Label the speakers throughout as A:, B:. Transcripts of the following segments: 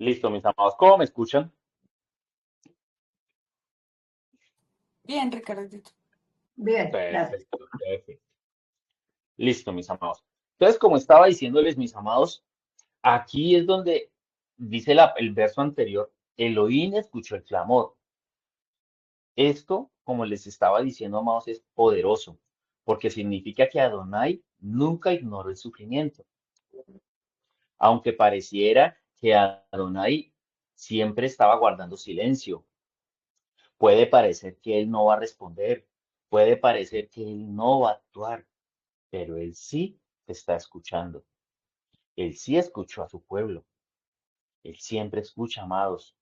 A: Listo, mis amados. ¿Cómo me escuchan?
B: Bien, Ricardito.
C: Bien, gracias.
A: Perfecto, perfecto. Listo, mis amados. Entonces, como estaba diciéndoles, mis amados, aquí es donde dice el verso anterior, Elohim escuchó el clamor. Esto, como les estaba diciendo, amados, es poderoso, porque significa que Adonai nunca ignoró el sufrimiento, aunque pareciera que Adonai siempre estaba guardando silencio. Puede parecer que él no va a responder, puede parecer que él no va a actuar, pero él sí te está escuchando. Él sí escuchó a su pueblo. Él siempre escucha, amados.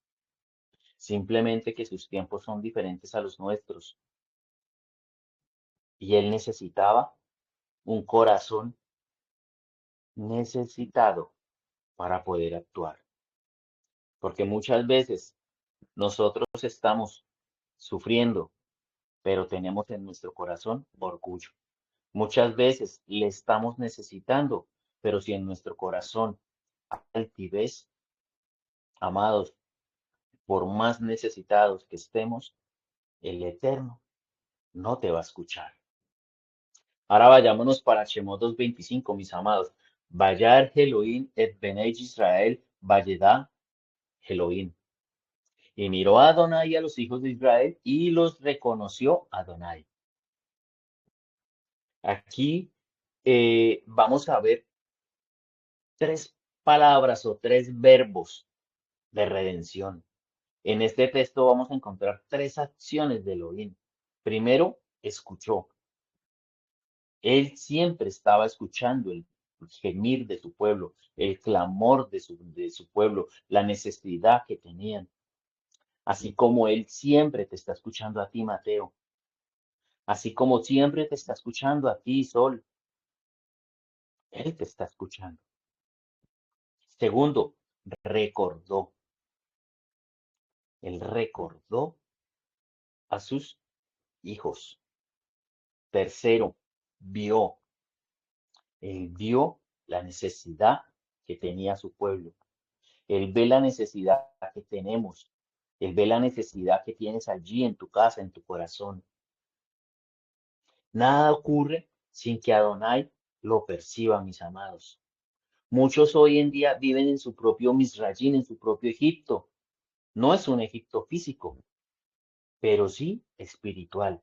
A: Simplemente que sus tiempos son diferentes a los nuestros. Y él necesitaba un corazón necesitado para poder actuar. Porque muchas veces nosotros estamos sufriendo, pero tenemos en nuestro corazón orgullo. Muchas veces le estamos necesitando, pero si en nuestro corazón hay altivez, amados, por más necesitados que estemos, el Eterno no te va a escuchar. Ahora vayámonos para Shemot 2:25, mis amados. Vayar Elohim et Benei Israel, Vayeda Elohim. Y miró a Adonai a los hijos de Israel y los reconoció Adonai. Aquí vamos a ver tres palabras o tres verbos de redención. En este texto vamos a encontrar tres acciones de Elohim. Primero, escuchó. Él siempre estaba escuchando el gemir de su pueblo, el clamor de su pueblo, la necesidad que tenían. Así como Él siempre te está escuchando a ti, Mateo. Así como siempre te está escuchando a ti, Sol. Él te está escuchando. Segundo, recordó. Él recordó a sus hijos. Tercero, vio. Él vio la necesidad que tenía su pueblo. Él ve la necesidad que tenemos. Él ve la necesidad que tienes allí en tu casa, en tu corazón. Nada ocurre sin que Adonai lo perciba, mis amados. Muchos hoy en día viven en su propio Misrayín, en su propio Egipto. No es un Egipto físico, pero sí espiritual.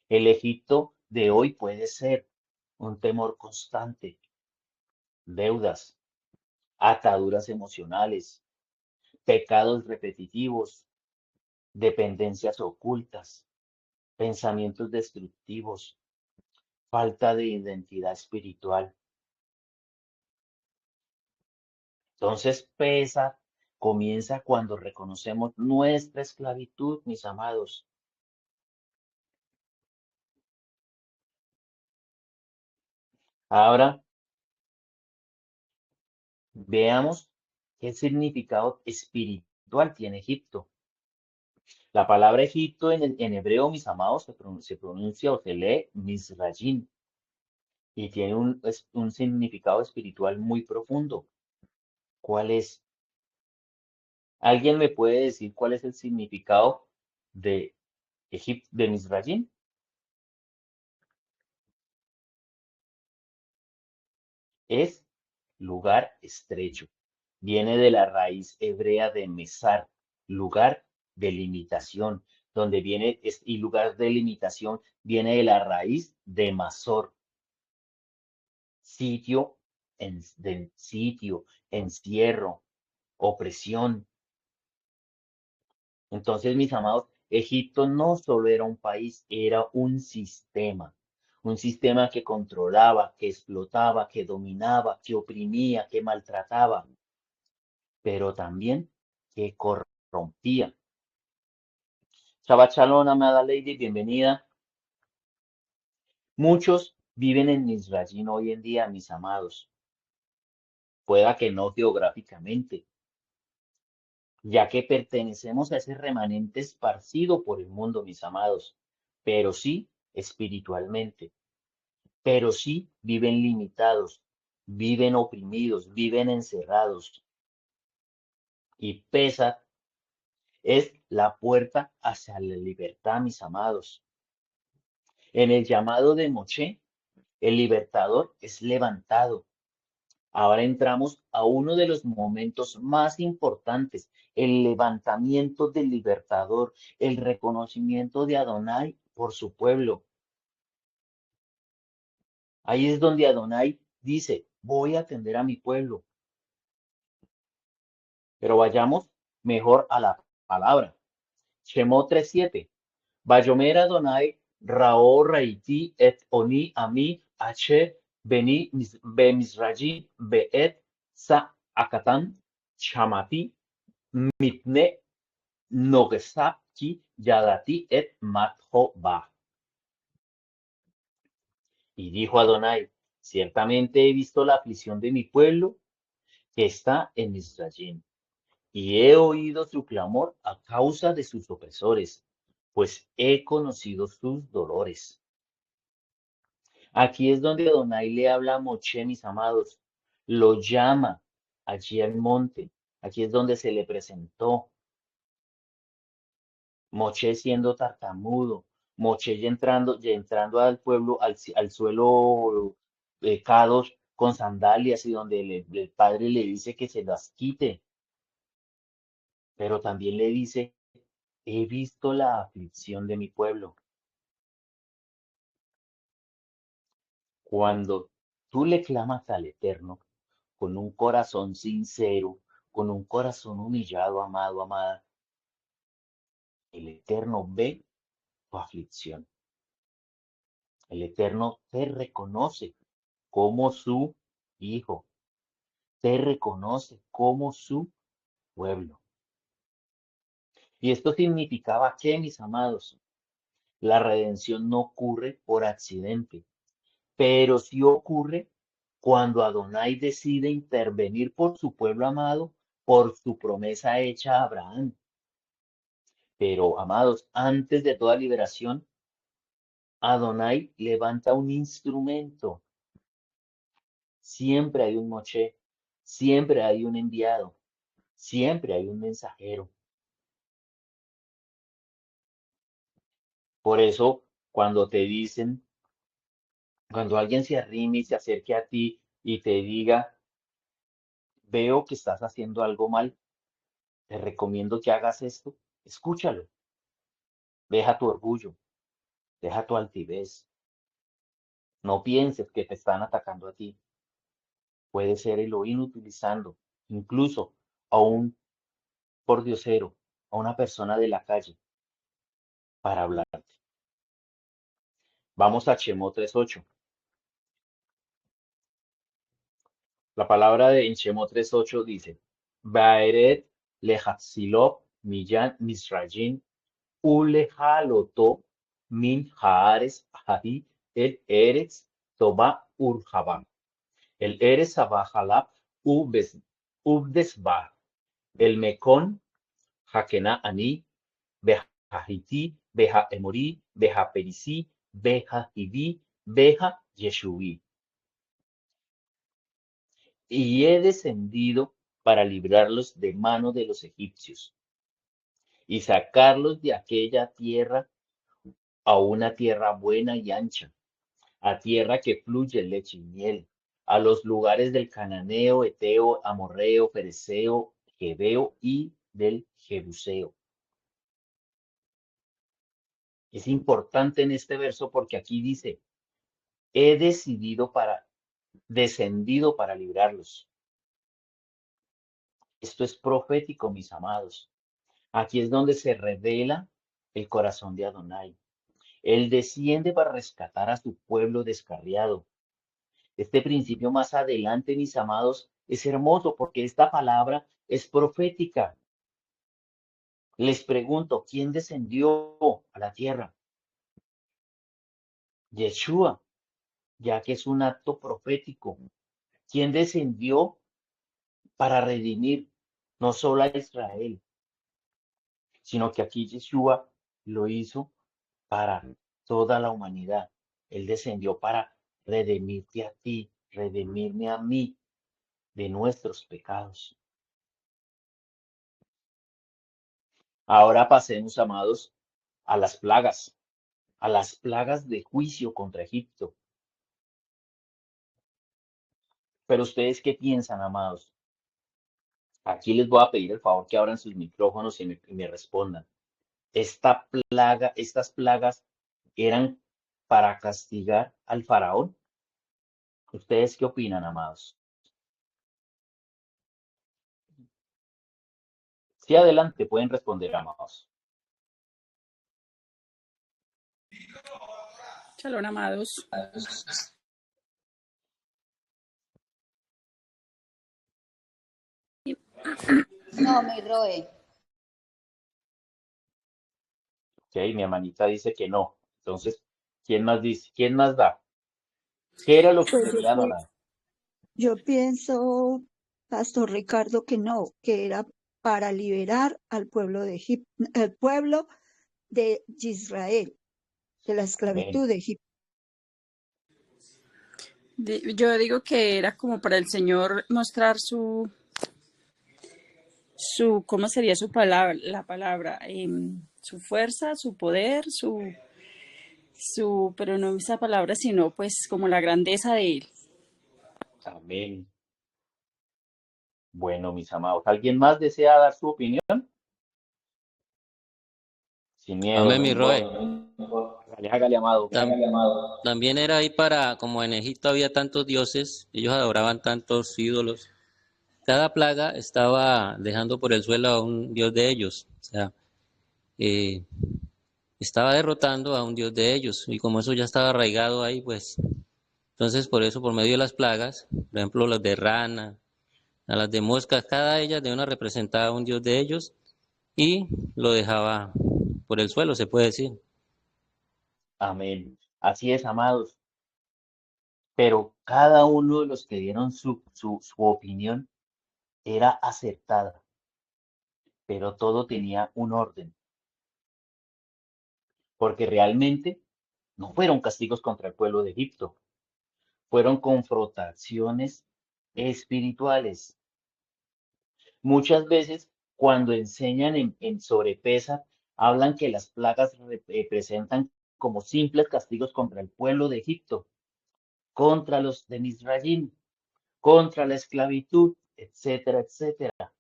A: El Egipto de hoy puede ser un temor constante, deudas, ataduras emocionales, pecados repetitivos, dependencias ocultas, pensamientos destructivos, falta de identidad espiritual. Entonces comienza cuando reconocemos nuestra esclavitud, mis amados. Ahora veamos qué significado espiritual tiene Egipto. La palabra Egipto en hebreo, mis amados, se pronuncia o se lee Mizrayim y tiene un significado espiritual muy profundo. ¿Cuál es? ¿Alguien me puede decir cuál es el significado de Egipto, de Mizrayim? Es lugar estrecho. Viene de la raíz hebrea de mesar, lugar de limitación, donde y lugar de limitación viene de la raíz de mazor, sitio, sitio, encierro, opresión. Entonces, mis amados, Egipto no solo era un país, era un sistema que controlaba, que explotaba, que dominaba, que oprimía, que maltrataba, pero también que corrompía. Shabbat Shalom, amada Lady, bienvenida. Muchos viven en Mizrayim hoy en día, mis amados, pueda que no geográficamente, ya que pertenecemos a ese remanente esparcido por el mundo, mis amados, pero sí espiritualmente, pero sí viven limitados, viven oprimidos, viven encerrados. y Pesach es la puerta hacia la libertad, mis amados. En el llamado de Moshe, el libertador es levantado. Ahora entramos a uno de los momentos más importantes, el levantamiento del libertador, el reconocimiento de Adonai por su pueblo. Ahí es donde Adonai dice, voy a atender a mi pueblo. Pero vayamos mejor a la palabra. Shemot 3:7. Vayomer Adonai Rao Raiti et Oni Ami Asher Beni Bemisraji Beet Sa Akatan Shamati Mitne Nogesapki Yadati et Matho Ba. Y dijo Adonai, ciertamente he visto la aflicción de mi pueblo que está en Misrayim, y he oído su clamor a causa de sus opresores, pues he conocido sus dolores. Aquí es donde Adonai le habla a Moshe, mis amados, lo llama allí al monte, aquí es donde se le presentó. Moshe siendo tartamudo, Moshe ya entrando al pueblo, al suelo Kadosh con sandalias y donde el padre le dice que se las quite, pero también le dice, he visto la aflicción de mi pueblo. Cuando tú le clamas al Eterno con un corazón sincero, con un corazón humillado, amado, amada, el Eterno ve tu aflicción. El Eterno te reconoce como su hijo, te reconoce como su pueblo. Y esto significaba que, mis amados, la redención no ocurre por accidente, pero sí ocurre cuando Adonai decide intervenir por su pueblo amado, por su promesa hecha a Abraham. Pero, amados, antes de toda liberación, Adonai levanta un instrumento. Siempre hay un Moshe, siempre hay un enviado, siempre hay un mensajero. Por eso, cuando te dicen, cuando alguien se arrime y se acerque a ti y te diga, veo que estás haciendo algo mal, te recomiendo que hagas esto, escúchalo, deja tu orgullo, deja tu altivez, no pienses que te están atacando a ti, puede ser Elohim utilizando incluso a un pordiosero, a una persona de la calle para hablarte. Vamos a Shemot 3:8. La palabra en Shemot 3:8 dice, Baeret lehatzilot miyan misrayim ulehaloto min haares hahi el eretz toba urjaba. El eretz abajalab ubdesba. El mekon hakena ani beha hiti beha emori beha perisi beha hivi beha yeshuvi. Y he descendido para librarlos de mano de los egipcios y sacarlos de aquella tierra a una tierra buena y ancha, a tierra que fluye leche y miel, a los lugares del cananeo, eteo, amorreo, fereceo, jebeo y del jebuseo. Es importante en este verso porque aquí dice, he descendido para librarlos. Esto es profético, mis amados. Aquí es donde se revela el corazón de Adonai. Él desciende para rescatar a su pueblo descarriado. Este principio más adelante, mis amados, es hermoso porque esta palabra es profética. Les pregunto, ¿quién descendió a la tierra? Yeshua, ya que es un acto profético. ¿Quién descendió para redimir no solo a Israel, sino que aquí Yeshua lo hizo para toda la humanidad? Él descendió para redimirte a ti, redimirme a mí de nuestros pecados. Ahora pasemos, amados, a las plagas de juicio contra Egipto. Pero ustedes, ¿qué piensan, amados? Aquí les voy a pedir el favor que abran sus micrófonos y me respondan. Estas plagas eran para castigar al faraón. ¿Ustedes qué opinan, amados? Sí, adelante, pueden responder, amados.
B: Shalom, amados.
D: No, mi Roe.
A: Ok, mi hermanita dice que no. Entonces, ¿quién más dice? ¿Quién más da? ¿Qué era lo que
E: Pues
A: quería donar?
E: yo pienso, Pastor Ricardo, que no, que era para liberar al pueblo de Egipto, el pueblo de Israel, de la
A: Amén.
E: esclavitud de Egipto.
B: Yo digo que era como para el Señor mostrar ¿cómo sería su palabra, la palabra? Su fuerza, su poder, pero no esa palabra, sino pues como la grandeza de él.
A: Amén. Bueno, mis amados, ¿alguien más desea dar su opinión? Sin miedo,
F: Amén,
A: no
F: mi Roe.
A: importa. Hágale, amado.
F: También era ahí para, como en Egipto había tantos dioses, ellos adoraban tantos ídolos, cada plaga estaba dejando por el suelo a un dios de ellos, o sea, eh, estaba derrotando a un dios de ellos, y como eso ya estaba arraigado ahí, pues, entonces por eso, por medio de las plagas, por ejemplo, las de rana, a las de moscas, cada ellas de una representaba a un dios de ellos, y lo dejaba por el suelo, se puede decir.
A: Amén. Así es, amados. Pero cada uno de los que dieron su opinión era acertada, pero todo tenía un orden, porque realmente no fueron castigos contra el pueblo de Egipto, fueron confrontaciones espirituales. Muchas veces, cuando enseñan en sobrepesa, hablan que las plagas representan como simples castigos contra el pueblo de Egipto, contra los de Misraim, contra la esclavitud, etcétera, etcétera.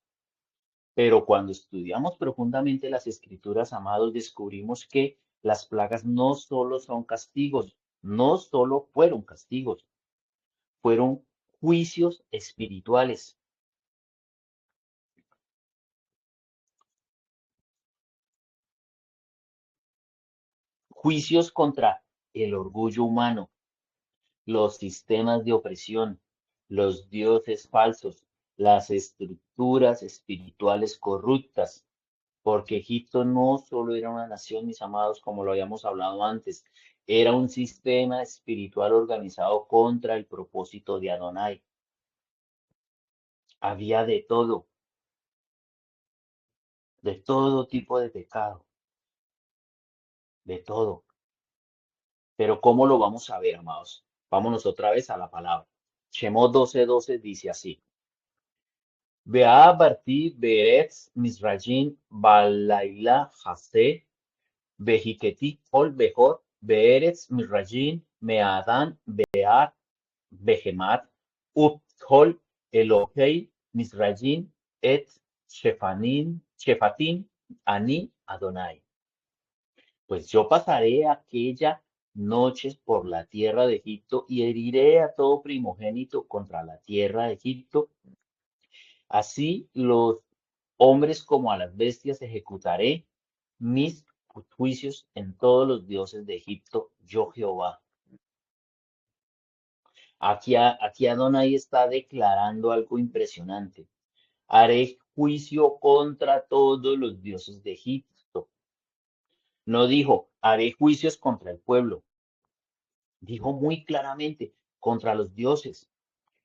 A: Pero cuando estudiamos profundamente las escrituras, amados, descubrimos que las plagas no solo son castigos, no solo fueron castigos, fueron juicios espirituales, juicios contra el orgullo humano, los sistemas de opresión, los dioses falsos, las estructuras espirituales corruptas, porque Egipto no solo era una nación, mis amados, como lo habíamos hablado antes, era un sistema espiritual organizado contra el propósito de Adonai. Había de todo tipo de pecado, de todo. Pero ¿cómo lo vamos a ver, amados? Vámonos otra vez a la palabra. Shemot 12:12 dice así. Vea Barti Beretz Misrajim Balaila Hase Vejiketi Ol Behor Beretz Misrajim Meadan Bear Behemat Uphol Elohei Misrajim Et Shefatim Ani Adonai. Pues yo pasaré aquella noche por la tierra de Egipto y heriré a todo primogénito contra la tierra de Egipto. Así los hombres como a las bestias ejecutaré mis juicios en todos los dioses de Egipto, yo Jehová. Aquí Adonai está declarando algo impresionante. Haré juicio contra todos los dioses de Egipto. No dijo, haré juicios contra el pueblo. Dijo muy claramente, contra los dioses.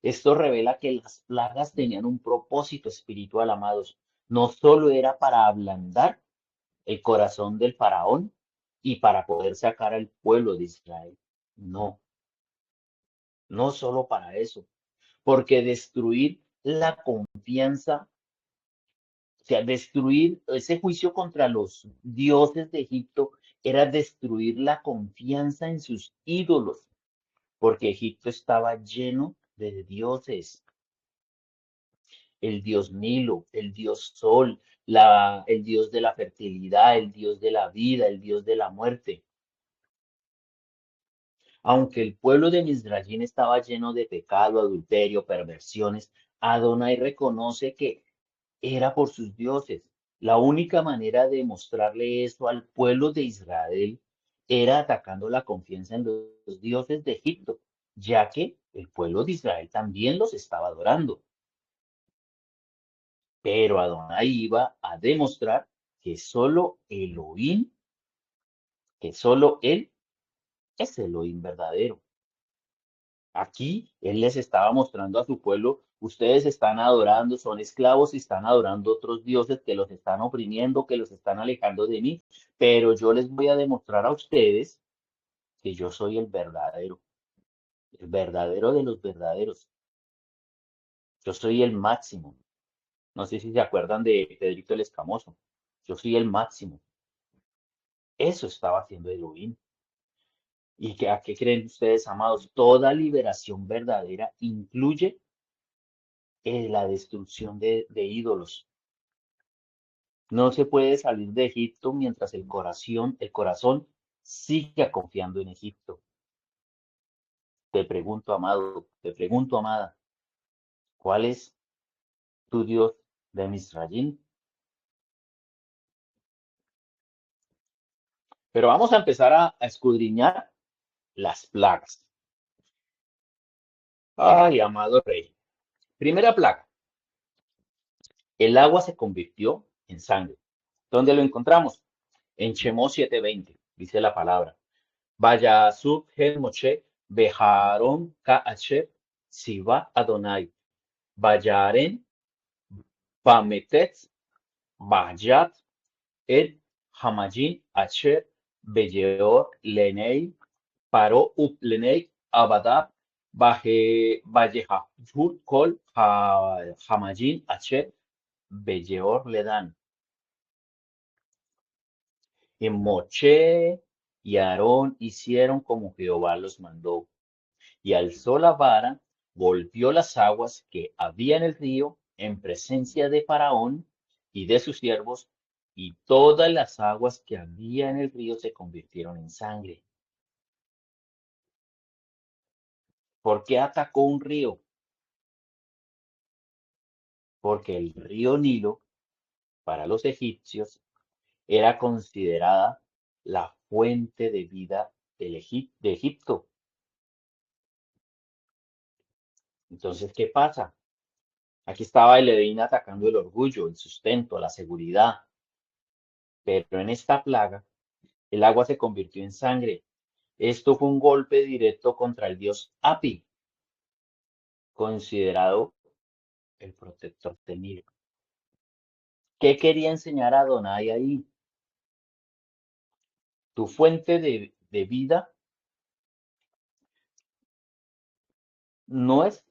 A: Esto revela que las plagas tenían un propósito espiritual, amados. No solo era para ablandar el corazón del faraón y para poder sacar al pueblo de Israel. No, no solo para eso, porque destruir la confianza O sea, destruir ese juicio contra los dioses de Egipto era destruir la confianza en sus ídolos, porque Egipto estaba lleno de dioses. El dios Nilo, el dios Sol, el dios de la fertilidad, el dios de la vida, el dios de la muerte. Aunque el pueblo de Mizraim estaba lleno de pecado, adulterio, perversiones, Adonai reconoce que era por sus dioses. La única manera de mostrarle eso al pueblo de Israel era atacando la confianza en los dioses de Egipto, ya que el pueblo de Israel también los estaba adorando. Pero Adonai iba a demostrar que solo Elohim, que solo Él es Elohim verdadero. Aquí Él les estaba mostrando a su pueblo, ustedes están adorando, son esclavos y están adorando otros dioses que los están oprimiendo, que los están alejando de mí, pero yo les voy a demostrar a ustedes que yo soy el verdadero de los verdaderos. Yo soy el máximo. No sé si se acuerdan de Pedrito el Escamoso. Yo soy el máximo. Eso estaba haciendo Elohim. ¿Y a qué creen ustedes, amados? Toda liberación verdadera incluye la destrucción de ídolos. No se puede salir de Egipto mientras el corazón siga confiando en Egipto. Te pregunto, amado, te pregunto, amada, ¿cuál es tu Dios de Mizraim? Pero vamos a empezar a escudriñar las plagas. Ay, amado rey. Primera plaga. El agua se convirtió en sangre. ¿Dónde lo encontramos? En Shemot 7:20, dice la palabra. Vaya sub el Moshe bejaron ka'asher siva Adonai. Vayaren bametetz bayat et hamajin asher beyeor lenei paro up lenei abadab vayehahut kol hamajin asher beyeor ledan. Y Moche y Aarón hicieron como Jehová los mandó, y alzó la vara, golpeó las aguas que había en el río en presencia de Faraón y de sus siervos, y todas las aguas que había en el río se convirtieron en sangre. ¿Por qué atacó un río? Porque el río Nilo, para los egipcios, era considerada la fuente de vida de Egipto. Entonces, ¿qué pasa? Aquí estaba el Edén atacando el orgullo, el sustento, la seguridad. Pero en esta plaga, el agua se convirtió en sangre. Esto fue un golpe directo contra el dios Api, considerado el protector del Nilo. ¿Qué quería enseñar a Adonai ahí? Tu fuente de vida no es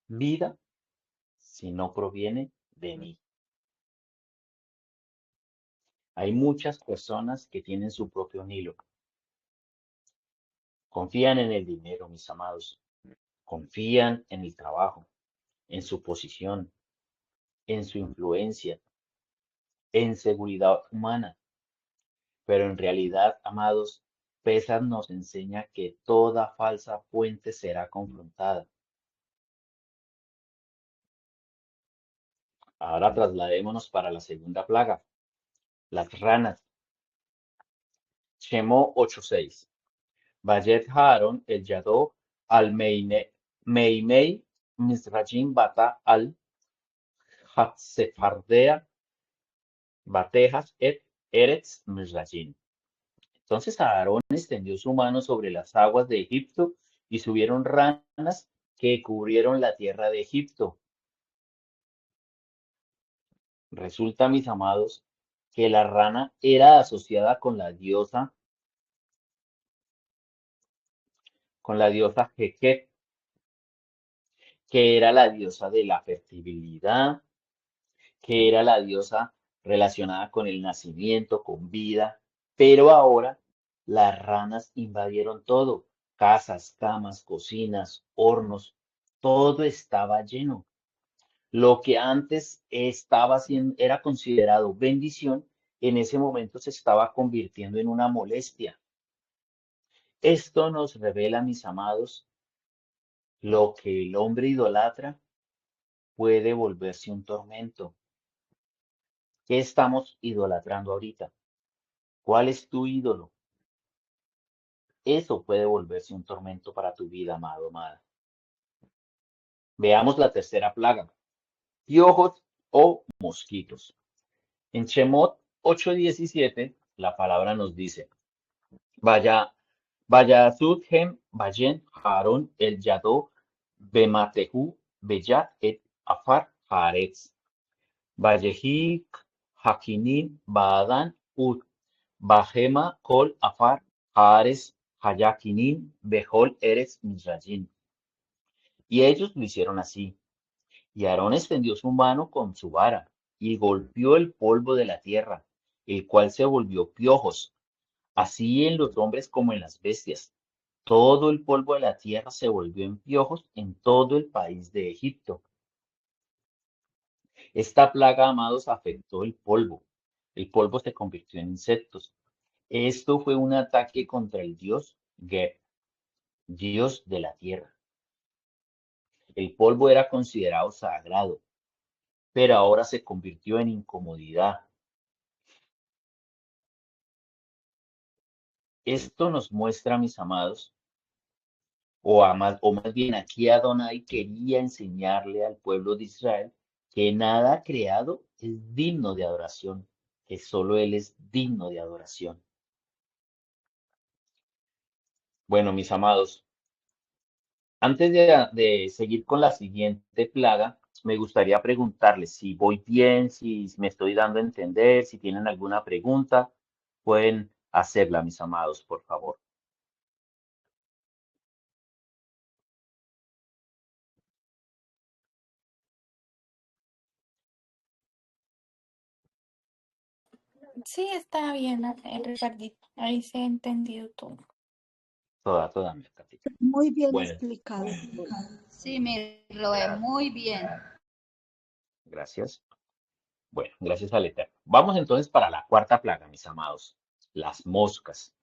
A: vida si no proviene de mí. Hay muchas personas que tienen su propio Nilo. Confían en el dinero, mis amados. Confían en el trabajo, en su posición, en su influencia, en seguridad humana. Pero en realidad, amados, Pesas nos enseña que toda falsa fuente será confrontada. Ahora trasladémonos para la segunda plaga, las ranas. Shemó 8:6. Vayet Haaron el Yadó al Meimei Misrajim Bata al Hatzefardea Batejas et Eretz Misrajim. Entonces Aarón extendió su mano sobre las aguas de Egipto y subieron ranas que cubrieron la tierra de Egipto. Resulta, mis amados, que la rana era asociada con la diosa Heket, que era la diosa de la fertilidad, que era la diosa relacionada con el nacimiento, con vida, pero ahora las ranas invadieron todo, casas, camas, cocinas, hornos, todo estaba lleno. Lo que antes era considerado bendición, en ese momento se estaba convirtiendo en una molestia. Esto nos revela, mis amados, lo que el hombre idolatra puede volverse un tormento. ¿Qué estamos idolatrando ahorita? ¿Cuál es tu ídolo? Eso puede volverse un tormento para tu vida, amado, amada. Veamos la tercera plaga, piojos o mosquitos. En Shemot 8:17, la palabra nos dice, vaya, vaya Sudhem, vayen Aaron el Yadó, Bematehu, Beyat et Afar Haaretz, Vayehik Hakinin, Baadan Ud, Bajema Kol Afar Haaretz, Hayakinin, Behol Eres Mizrayim. Y ellos lo hicieron así. Y Aarón extendió su mano con su vara y golpeó el polvo de la tierra, el cual se volvió piojos, así en los hombres como en las bestias. Todo el polvo de la tierra se volvió en piojos en todo el país de Egipto. Esta plaga, amados, afectó el polvo. El polvo se convirtió en insectos. Esto fue un ataque contra el dios Geb, dios de la tierra. El polvo era considerado sagrado, pero ahora se convirtió en incomodidad. Esto nos muestra, mis amados, o más bien aquí Adonai quería enseñarle al pueblo de Israel que nada creado es digno de adoración, que solo Él es digno de adoración. Bueno, mis amados, antes de seguir con la siguiente plaga, me gustaría preguntarles si voy bien, si me estoy dando a entender, si tienen alguna pregunta, pueden hacerla, mis amados, por favor.
G: Sí, está bien, Ricardito. Ahí se ha entendido todo.
A: Toda, mi Katica.
E: Muy bien
A: Bueno,
E: explicado.
D: Sí, mi Roe, muy bien.
A: gracias. Bueno, gracias al Eterno. Vamos entonces para la cuarta plaga, mis amados, las moscas.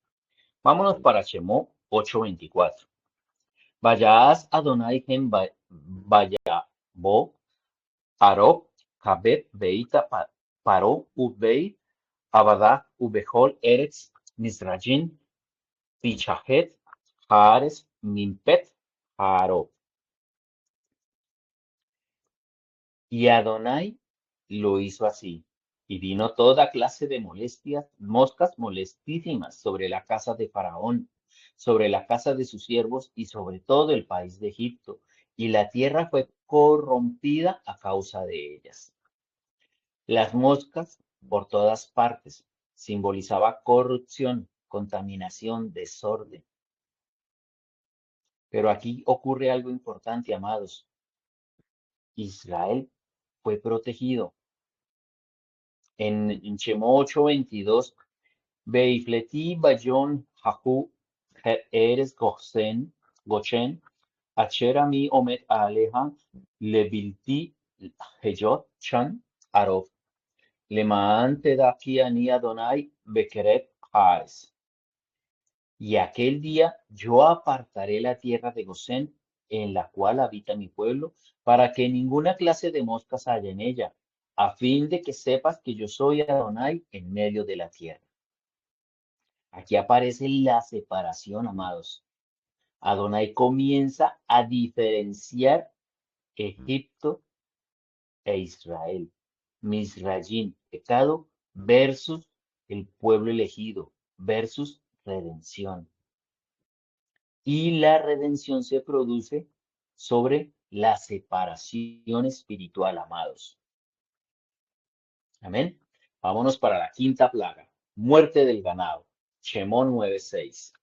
A: Vámonos para Shemó 8:24. Vayas Adonai gen vayabo Arob Kabet Beita Paro Ubei Abada Ubehol Eretz Mizrajin Pichahet Haares Mimpet Harob. Y Adonai lo hizo así, y vino toda clase de molestias, moscas molestísimas sobre la casa de Faraón, sobre la casa de sus siervos y sobre todo el país de Egipto, y la tierra fue corrompida a causa de ellas. Las moscas por todas partes simbolizaba corrupción, contaminación, desorden. Pero aquí ocurre algo importante, amados. Israel fue protegido. En Shemó 8:22, Beifleti Bayon Hahu Eres Goshen, Asher Ami Omet Aleja, Levilti Heyot Chan Arov, Lemaan Tedaki Ani Adonai Bekeret Haes. Y aquel día yo apartaré la tierra de Gosén, en la cual habita mi pueblo, para que ninguna clase de moscas haya en ella, a fin de que sepas que yo soy Adonai en medio de la tierra. Aquí aparece la separación, amados. Adonai comienza a diferenciar Egipto e Israel. Misrayim, pecado, versus el pueblo elegido, versus redención. Y la redención se produce sobre la separación espiritual, amados. Amén. Vámonos para la quinta plaga, muerte del ganado. Shemón 9:6.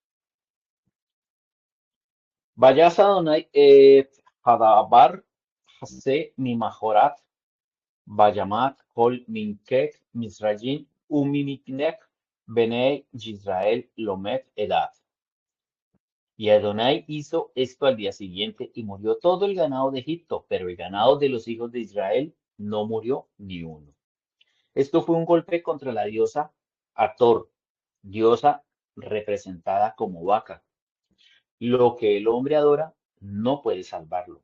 A: Vayas Adonai Hadabar Hase mi Majorat Bayamat kol minkek Misrayim umimiknek Benei Yisrael lomet edad. Y Adonai hizo esto al día siguiente y murió todo el ganado de Egipto, pero el ganado de los hijos de Israel no murió ni uno. Esto fue un golpe contra la diosa Hathor, diosa representada como vaca. Lo que el hombre adora no puede salvarlo.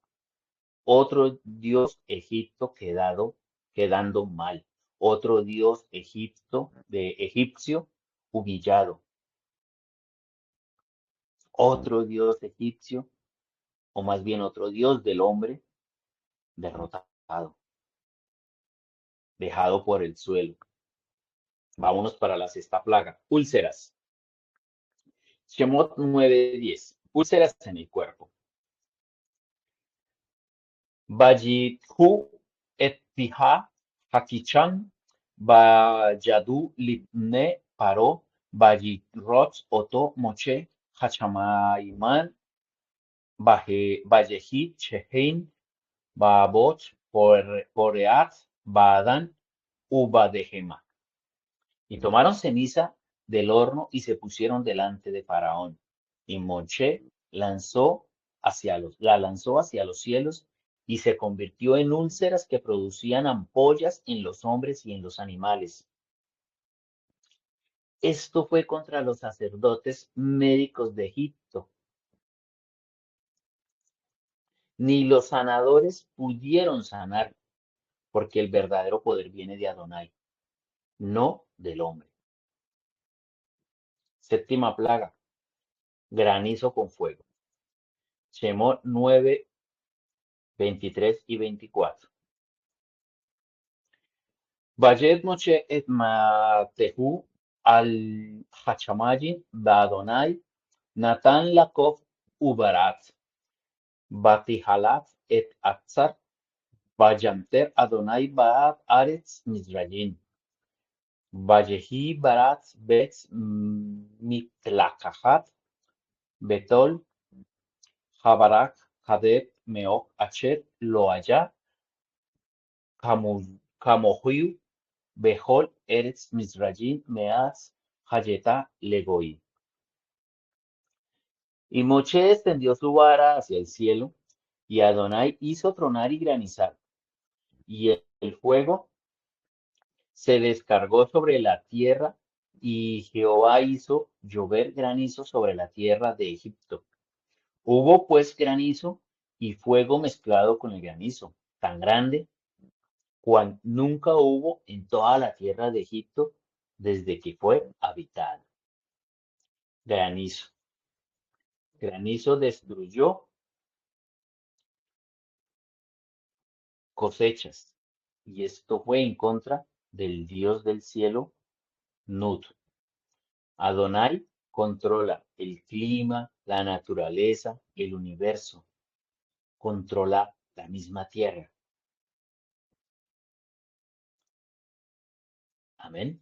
A: Otro dios Egipto quedando mal. Otro dios egipcio humillado. Otro dios egipcio, o más bien otro dios del hombre derrotado, dejado por el suelo. Vámonos para la sexta plaga. Úlceras. Shemot 9:10. Úlceras en el cuerpo. Vayithu et piha hakichan vayadu lipne paro vayitrot oto moche hachamaiman vayehi shehein baabot poreat baadan ubadehema. Y tomaron ceniza del horno y se pusieron delante de Faraón. Y Moshe la lanzó hacia los cielos y se convirtió en úlceras que producían ampollas en los hombres y en los animales. Esto fue contra los sacerdotes médicos de Egipto. Ni los sanadores pudieron sanar, porque el verdadero poder viene de Adonai, no del hombre. Séptima plaga, granizo con fuego. Shemot 9, 23 y 24. Vayed Moshe et matehu al hachamayin Adonai Natan lakov ubarat batihalat et atzar vayamter Adonai baad aretz Mizrayin vayehi barat bet mitlakahat betol habarak hadeb meok achet loaya kamohu Behol Eretz Mizrayim Meaz Hayeta Legoi. Y Moshe extendió su vara hacia el cielo, y Adonai hizo tronar y granizar, y el fuego se descargó sobre la tierra, y Jehová hizo llover granizo sobre la tierra de Egipto. Hubo pues granizo y fuego mezclado con el granizo, tan grande cual nunca hubo en toda la tierra de Egipto desde que fue habitada. Granizo. Granizo destruyó cosechas, y esto fue en contra del Dios del cielo, Nut. Adonai controla el clima, la naturaleza, el universo, controla la misma tierra. Amén.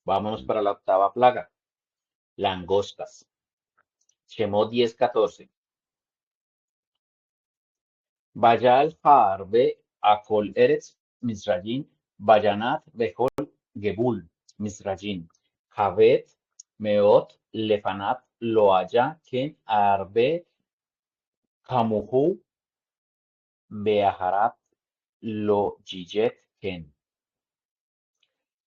A: Vámonos para la octava plaga. Langostas. Shemot 10:14. Vayal Harbe Akol Eretz Misrayim, Vayanat Behol Gebul Misrayim, Javet Meot Lefanat Loaya Ken Arbe Kamuhu Beaharat Lo Yiyet Ken.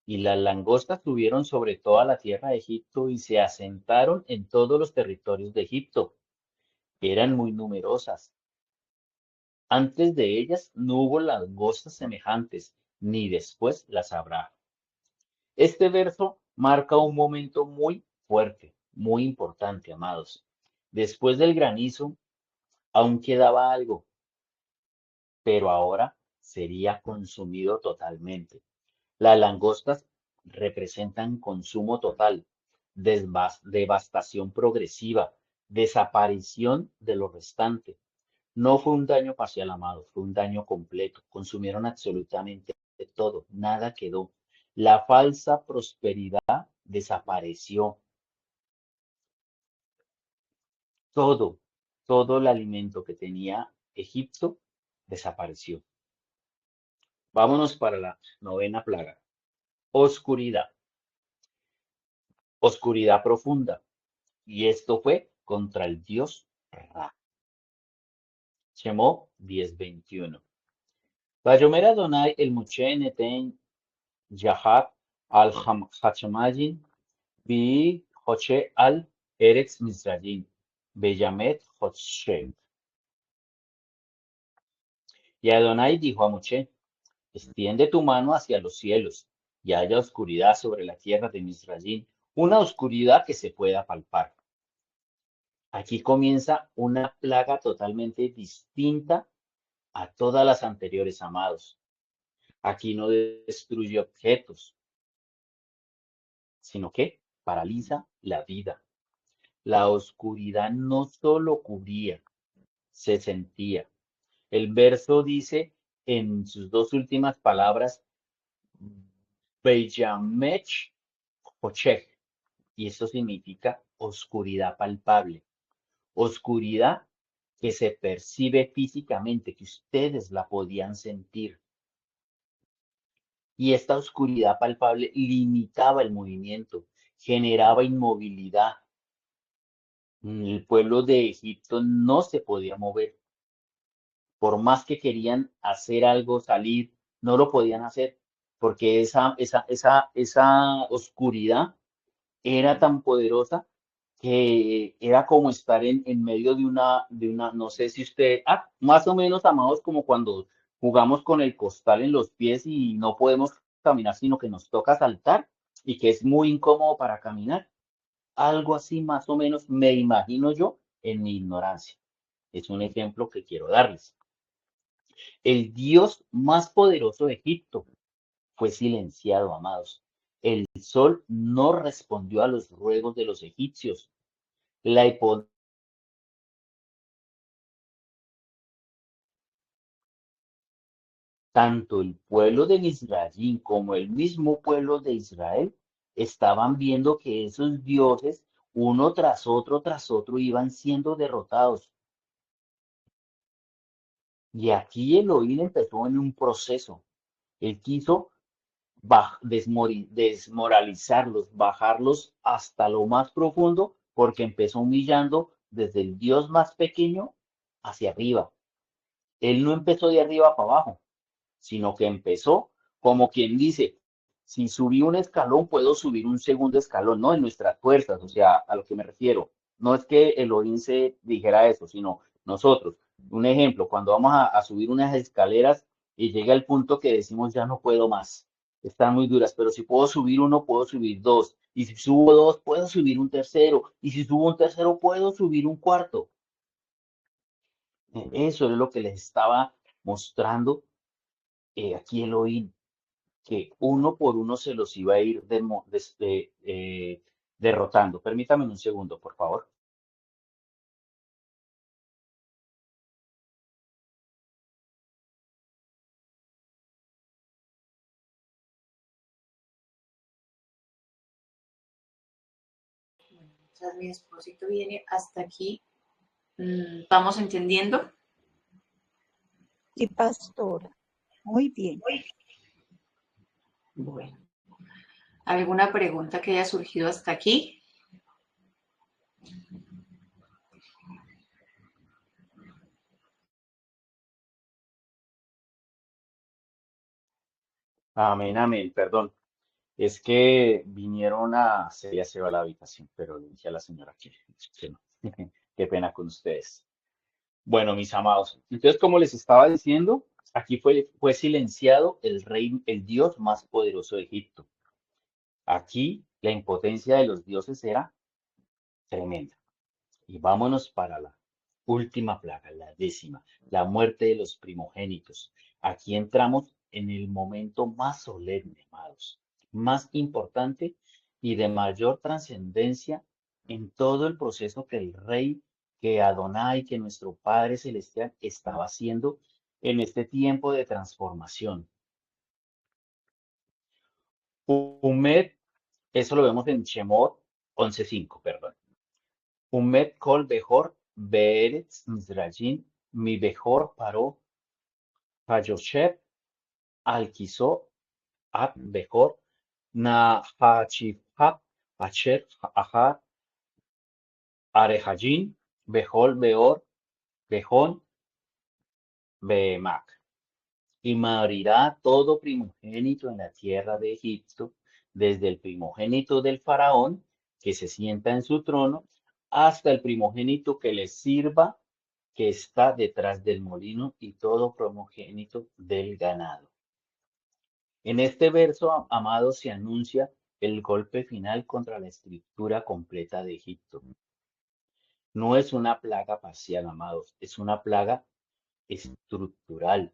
A: Y las langostas subieron sobre toda la tierra de Egipto y se asentaron en todos los territorios de Egipto. Eran muy numerosas. Antes de ellas no hubo langostas semejantes, ni después las habrá. Este verso marca un momento muy fuerte, muy importante, amados. Después del granizo, aún quedaba algo, pero ahora sería consumido totalmente. Las langostas representan consumo total, devastación progresiva, desaparición de lo restante. No fue un daño parcial, amado, fue un daño completo. Consumieron absolutamente todo, nada quedó. La falsa prosperidad desapareció. Todo, todo el alimento que tenía Egipto desapareció. Vámonos para la novena plaga. Oscuridad. Oscuridad profunda. Y esto fue contra el dios Ra. Shemot 10:21. Vayomer Adonai el Moshe neten Yahab al Hachmayim vi Hoche al Eretz Mizraim Beyamet Hoche. Y Adonai dijo a Moshe, extiende tu mano hacia los cielos y haya oscuridad sobre la tierra de Mizraim, una oscuridad que se pueda palpar. Aquí comienza una plaga totalmente distinta a todas las anteriores, amados. Aquí no destruye objetos, sino que paraliza la vida. La oscuridad no solo cubría, se sentía. El verso dice en sus dos últimas palabras, Beyamech Hochech, y eso significa oscuridad palpable, oscuridad que se percibe físicamente, que ustedes la podían sentir. Y esta oscuridad palpable limitaba el movimiento, generaba inmovilidad. El pueblo de Egipto no se podía mover. Por más que querían hacer algo, salir, no lo podían hacer, porque esa oscuridad era tan poderosa que era como estar en medio de una, no sé si usted, más o menos, amados, como cuando jugamos con el costal en los pies y no podemos caminar, sino que nos toca saltar y que es muy incómodo para caminar. Algo así más o menos me imagino yo en mi ignorancia. Es un ejemplo que quiero darles. El Dios más poderoso de Egipto fue silenciado, amados. El sol no respondió a los ruegos de los egipcios. La Tanto el pueblo de Mizraim como el mismo pueblo de Israel estaban viendo que esos dioses, uno tras otro, iban siendo derrotados. Y aquí Elohim empezó en un proceso. Él quiso desmoralizarlos, bajarlos hasta lo más profundo, porque empezó humillando desde el Dios más pequeño hacia arriba. Él no empezó de arriba para abajo, sino que empezó como quien dice, si subí un escalón, puedo subir un segundo escalón, no en nuestras fuerzas, o sea, a lo que me refiero. No es que Elohim se dijera eso, sino nosotros. Un ejemplo, cuando vamos a subir unas escaleras y llega el punto que decimos ya no puedo más, están muy duras, pero si puedo subir uno, puedo subir dos, y si subo dos, puedo subir un tercero, y si subo un tercero, puedo subir un cuarto. Eso es lo que les estaba mostrando aquí Elohim, que uno por uno se los iba a ir derrotando. Permítame un segundo, por favor.
C: Bueno, mientras mi esposito viene hasta aquí, ¿vamos entendiendo?
E: Sí, pastora. Muy bien.
C: Bueno, ¿alguna pregunta que haya surgido hasta aquí?
A: Amén, amén, perdón. Es que vinieron ya se va a la habitación, pero le dije a la señora que no. Qué pena con ustedes. Bueno, mis amados, entonces como les estaba diciendo, aquí fue silenciado el rey, el Dios más poderoso de Egipto. Aquí la impotencia de los dioses era tremenda. Y vámonos para la última plaga, la décima, la muerte de los primogénitos. Aquí entramos en el momento más solemne, amados, más importante y de mayor trascendencia en todo el proceso que el rey, que Adonai, que nuestro Padre Celestial estaba haciendo en este tiempo de transformación. Umed, eso lo vemos en Shemot 11:5, perdón. Umed kol behor be'eretz Mizrayim, mi behor paró Payoshet Alquizó, Ab, Bejor, Nahachifhab, Acher, Ahar, Arehajin, Bejol, Beor, Bejón, Behemac. Y morirá todo primogénito en la tierra de Egipto, desde el primogénito del faraón, que se sienta en su trono, hasta el primogénito que le sirva, que está detrás del molino, y todo primogénito del ganado. En este verso, amados, se anuncia el golpe final contra la estructura completa de Egipto. No es una plaga parcial, amados, es una plaga estructural.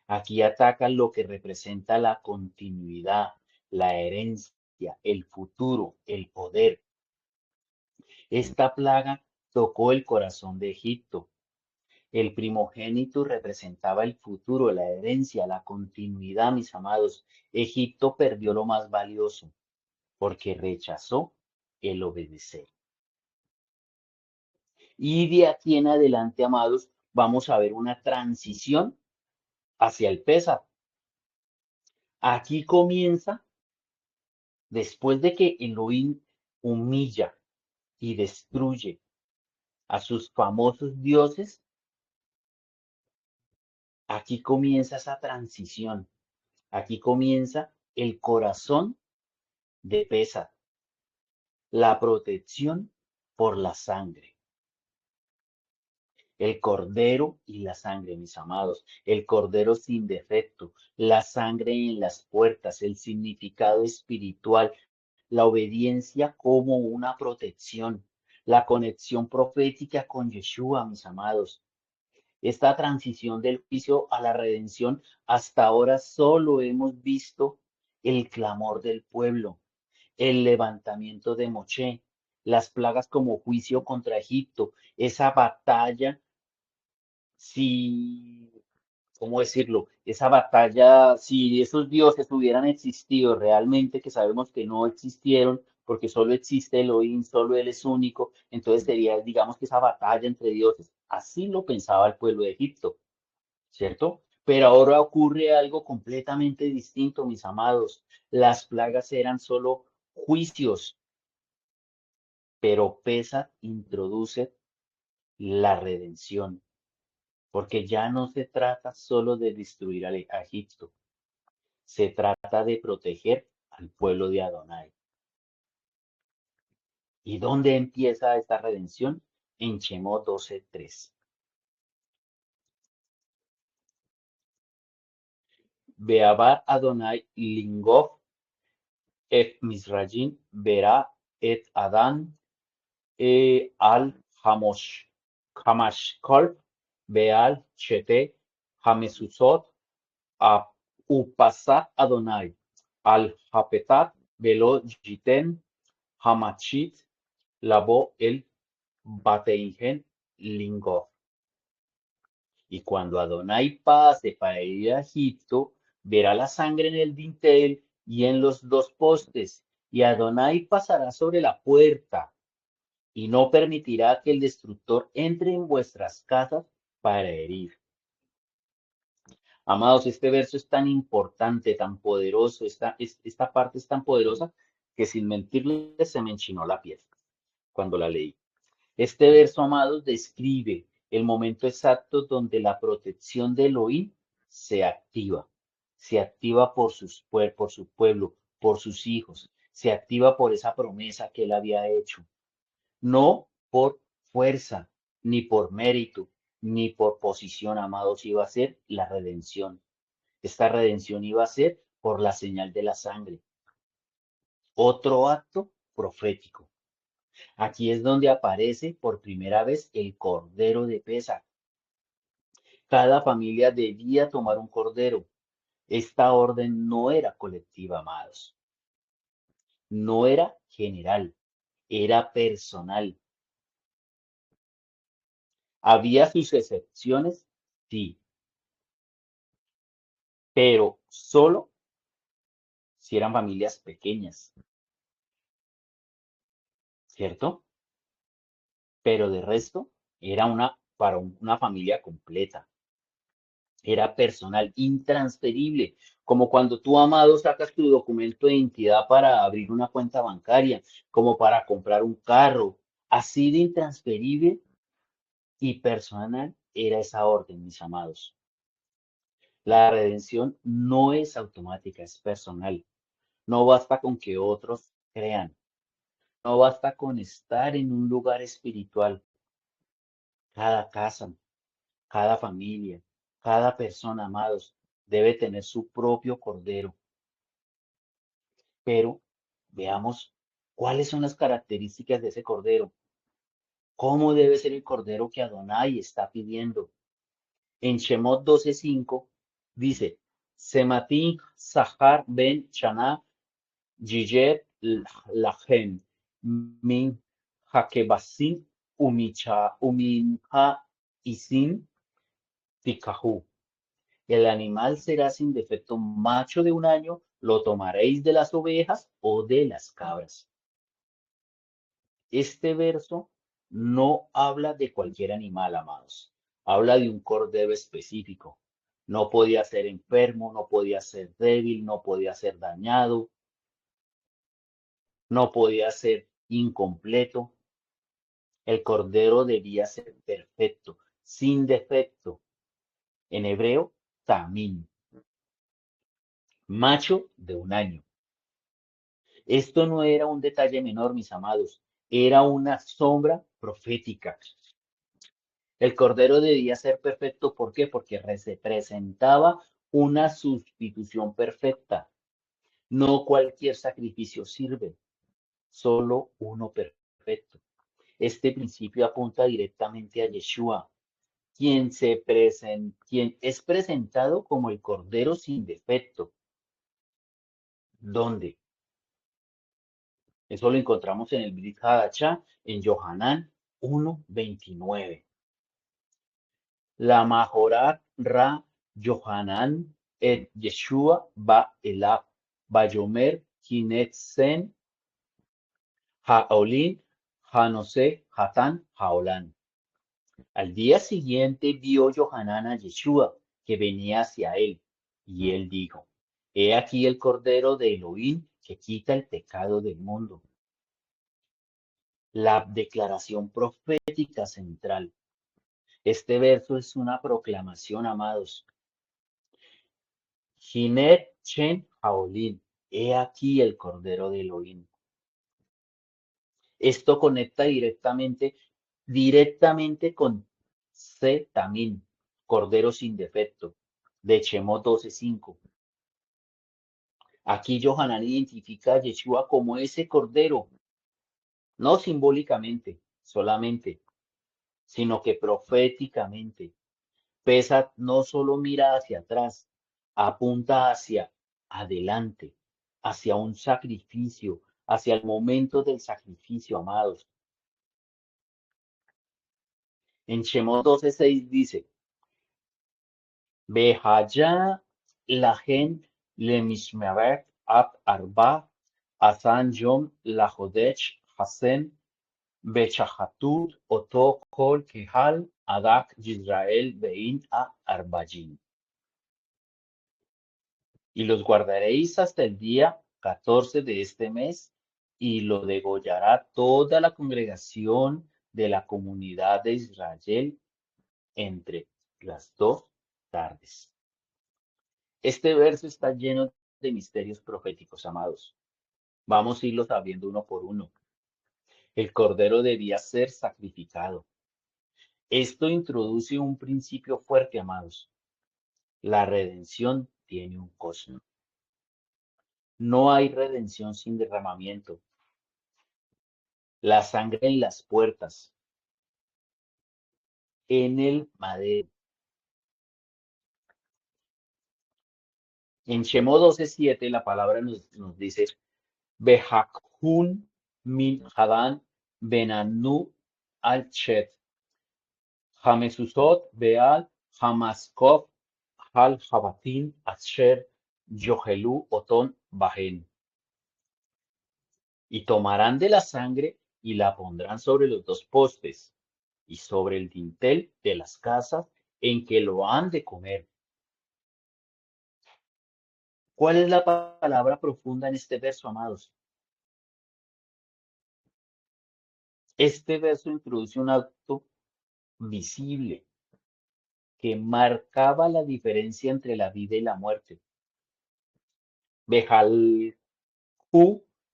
A: Aquí ataca lo que representa la continuidad, la herencia, el futuro, el poder. Esta plaga tocó el corazón de Egipto. El primogénito representaba el futuro, la herencia, la continuidad, mis amados. Egipto perdió lo más valioso porque rechazó el obedecer. Y de aquí en adelante, amados, vamos a ver una transición hacia el Pésach. Aquí comienza, después de que Elohim humilla y destruye a sus famosos dioses, aquí comienza esa transición. Aquí comienza el corazón de Pésach, la protección por la sangre. El cordero y la sangre, mis amados, el cordero sin defecto, la sangre en las puertas, el significado espiritual, la obediencia como una protección, la conexión profética con Yeshua, mis amados. Esta transición del juicio a la redención, hasta ahora solo hemos visto el clamor del pueblo, el levantamiento de Moché, las plagas como juicio contra Egipto, esa batalla, si, ¿cómo decirlo? Esa batalla, si esos dioses hubieran existido realmente, que sabemos que no existieron, porque solo existe Elohim, solo Él es único, entonces sería, digamos que esa batalla entre dioses. Así lo pensaba el pueblo de Egipto, ¿cierto? Pero ahora ocurre algo completamente distinto, mis amados. Las plagas eran solo juicios, pero Pesach introduce la redención, porque ya no se trata solo de destruir a Egipto, se trata de proteger al pueblo de Adonai. ¿Y dónde empieza esta redención? En Shemot 12:3. Beabar Adonai Lingof et Misrayim Verá et Adán al Hamosh Hamashkol Beal Chete Hamesusot a Upasat Adonai al Hapetat Velo Jiten Hamachit Labo el Bateingen Lingof. Y cuando Adonai pase para ir a Egipto, verá la sangre en el dintel y en los dos postes, y Adonai pasará sobre la puerta, y no permitirá que el destructor entre en vuestras casas para herir. Amados, este verso es tan importante, tan poderoso, esta parte es tan poderosa que sin mentirles se me enchinó la piel cuando la leí. Este verso, amados, describe el momento exacto donde la protección de Elohim se activa. Se activa por por su pueblo, por sus hijos. Se activa por esa promesa que él había hecho. No por fuerza, ni por mérito, ni por posición, amados, iba a ser la redención. Esta redención iba a ser por la señal de la sangre. Otro acto profético. Aquí es donde aparece por primera vez el cordero de Pesach. Cada familia debía tomar un cordero. Esta orden no era colectiva, amados. No era general, era personal. ¿Había sus excepciones? Sí, pero solo si eran familias pequeñas, ¿cierto? Pero de resto era para una familia completa. Era personal, intransferible, como cuando tú, amado, sacas tu documento de identidad para abrir una cuenta bancaria, como para comprar un carro. Así de intransferible y personal era esa orden, mis amados. La redención no es automática, es personal. No basta con que otros crean. No basta con estar en un lugar espiritual. Cada casa, cada familia, cada persona, amados, debe tener su propio cordero. Pero veamos cuáles son las características de ese cordero. ¿Cómo debe ser el cordero que Adonai está pidiendo? En Shemot 12:5 dice, Sematin Sahar ben Shana Yiyet Lachem min Hakebasim Uminha Isim Tikahu. El animal será sin defecto macho de un año, lo tomaréis de las ovejas o de las cabras. Este verso no habla de cualquier animal, amados. Habla de un cordero específico. No podía ser enfermo, no podía ser débil, no podía ser dañado, no podía ser incompleto. El cordero debía ser perfecto, sin defecto. En hebreo, tamín, macho de un año. Esto no era un detalle menor, mis amados, era una sombra profética. El cordero debía ser perfecto, ¿por qué? Porque representaba una sustitución perfecta. No cualquier sacrificio sirve, solo uno perfecto. Este principio apunta directamente a Yeshua, quien es presentado como el cordero sin defecto. ¿Dónde? Eso lo encontramos en el Brit Hadashah, en Yohanan 1:29. La Majorat Ra Yohanan et Yeshua ba Elab, Bayomer Kinet Sen Haolin Hanose Hatan Haolan. Al día siguiente vio Yohanan a Yeshua que venía hacia él, y él dijo, He aquí el Cordero de Elohim que quita el pecado del mundo. La declaración profética central. Este verso es una proclamación, amados. Hinet Chen Haolin, he aquí el Cordero de Elohim. Esto conecta directamente con Tamín, Cordero sin defecto, de Shemot 12:5. Aquí Yohanan identifica a Yeshua como ese Cordero, no simbólicamente solamente, sino que proféticamente. Pesach no solo mira hacia atrás, apunta hacia adelante, hacia un sacrificio, hacia el momento del sacrificio, amados. En Shemot 12:6 dice, Behaya lahen lemishmeret at arba asan yom lahodech hasen bechahatud oto kol kehal adak Yisrael bein a arbajin. Y los guardaréis hasta el día 14 de este mes, y lo degollará toda la congregación de la comunidad de Israel entre las 2 tardes. Este verso está lleno de misterios proféticos, amados. Vamos a irlos abriendo uno por uno. El cordero debía ser sacrificado. Esto introduce un principio fuerte, amados. La redención tiene un costo. No hay redención sin derramamiento. La sangre en las puertas, en el madero. En Shemot 12:7 la palabra nos dice, Behakhun min Hadan benanu al Chet, Hamesusot beal Hamaskov hal Habatin asher Yohelu oton bahen. Y tomarán de la sangre y la pondrán sobre los 2 postes y sobre el dintel de las casas en que lo han de comer, ¿Cuál es la palabra profunda en este verso, amados? Este verso introduce un acto visible que marcaba la diferencia entre la vida y la muerte. Bejalhu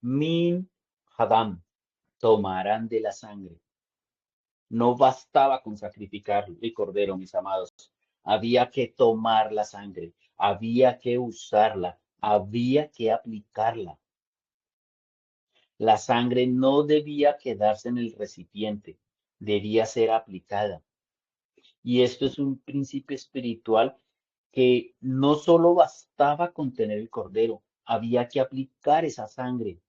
A: min Hadam, tomarán de la sangre. No bastaba con sacrificar el cordero, mis amados. Había que tomar la sangre, había que usarla, había que aplicarla. La sangre no debía quedarse en el recipiente, debía ser aplicada. Y esto es un principio espiritual que no solo bastaba con tener el cordero, había que aplicar esa sangre.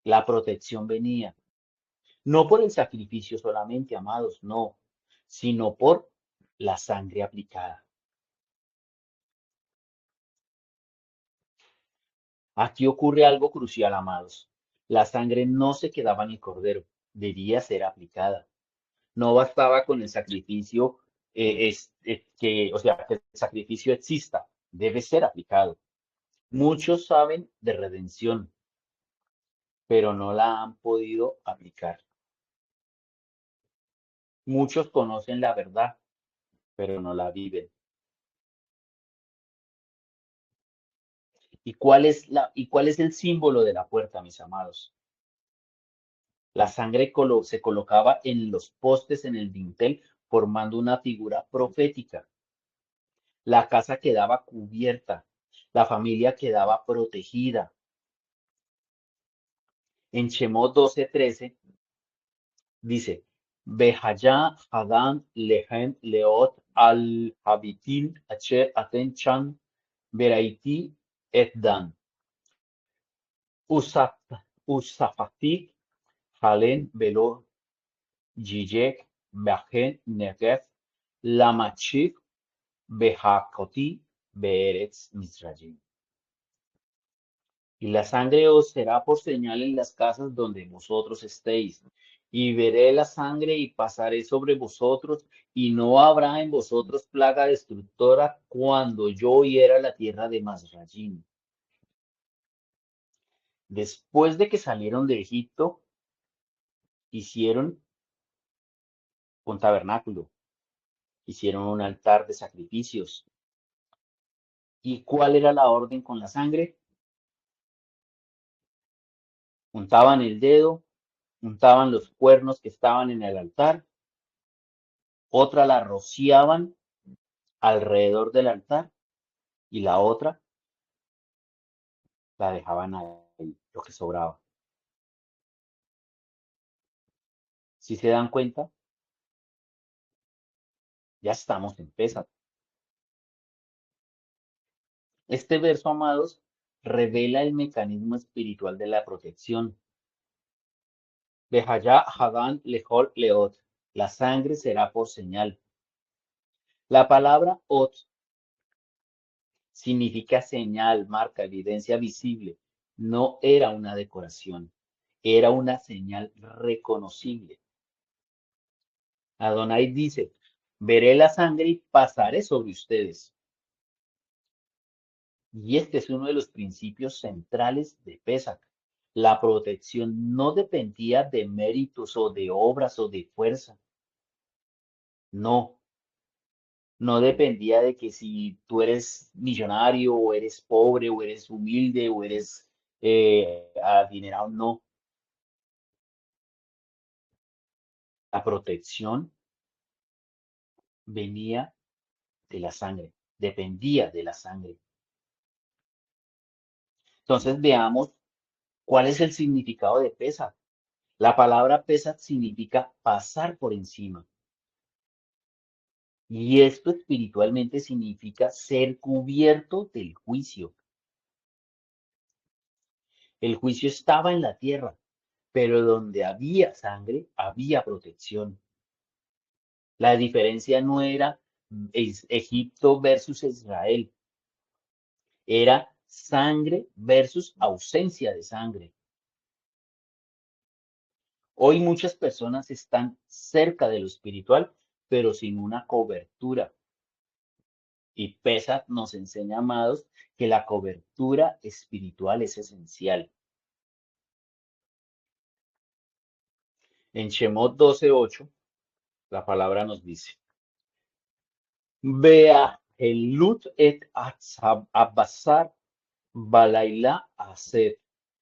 A: La protección venía, no por el sacrificio solamente, amados, no, sino por la sangre aplicada. Aquí ocurre algo crucial, amados. La sangre no se quedaba en el cordero, debía ser aplicada. No bastaba con el sacrificio, que el sacrificio exista, debe ser aplicado. Muchos saben de redención, pero no la han podido aplicar. Muchos conocen la verdad, pero no la viven. ¿Y cuál es el símbolo de la puerta, mis amados? La sangre se colocaba en los postes en el dintel, formando una figura profética. La casa quedaba cubierta, la familia quedaba protegida. En Shemot 12:13 dice, Behaya Hadan Lehen Leot al Habitim Acher Aten Chan Beraiti Et Dan Usafati Halen Velo Jijek Bahen Negev Lamachif Behakoti Beeretz Mizrayim. Y la sangre os será por señal en las casas donde vosotros estéis. Y veré la sangre y pasaré sobre vosotros, y no habrá en vosotros plaga destructora cuando yo hiera la tierra de Masrayim. Después de que salieron de Egipto, hicieron un tabernáculo, hicieron un altar de sacrificios. ¿Y cuál era la orden con la sangre? Untaban el dedo, untaban los cuernos que estaban en el altar, otra la rociaban alrededor del altar y la otra la dejaban ahí, lo que sobraba. Si se dan cuenta, ya estamos en Pésach. Este verso, amados, revela el mecanismo espiritual de la protección. Behaya Hagan Lehol Leot, la sangre será por señal. La palabra Ot significa señal, marca, evidencia visible. No era una decoración, era una señal reconocible. Adonai dice, veré la sangre y pasaré sobre ustedes. Y este es uno de los principios centrales de Pesach. La protección no dependía de méritos o de obras o de fuerza. No, no dependía de que si tú eres millonario o eres pobre o eres humilde o eres adinerado. No, la protección venía de la sangre, dependía de la sangre. Entonces veamos cuál es el significado de Pesach. La palabra Pesach significa pasar por encima. Y esto espiritualmente significa ser cubierto del juicio. El juicio estaba en la tierra, pero donde había sangre, había protección. La diferencia no era Egipto versus Israel, era sangre versus ausencia de sangre. Hoy muchas personas están cerca de lo espiritual, pero sin una cobertura. Y Pesach nos enseña, amados, que la cobertura espiritual es esencial. En Shemot 12:8, la palabra nos dice, Vea el lut et abasar balaila aset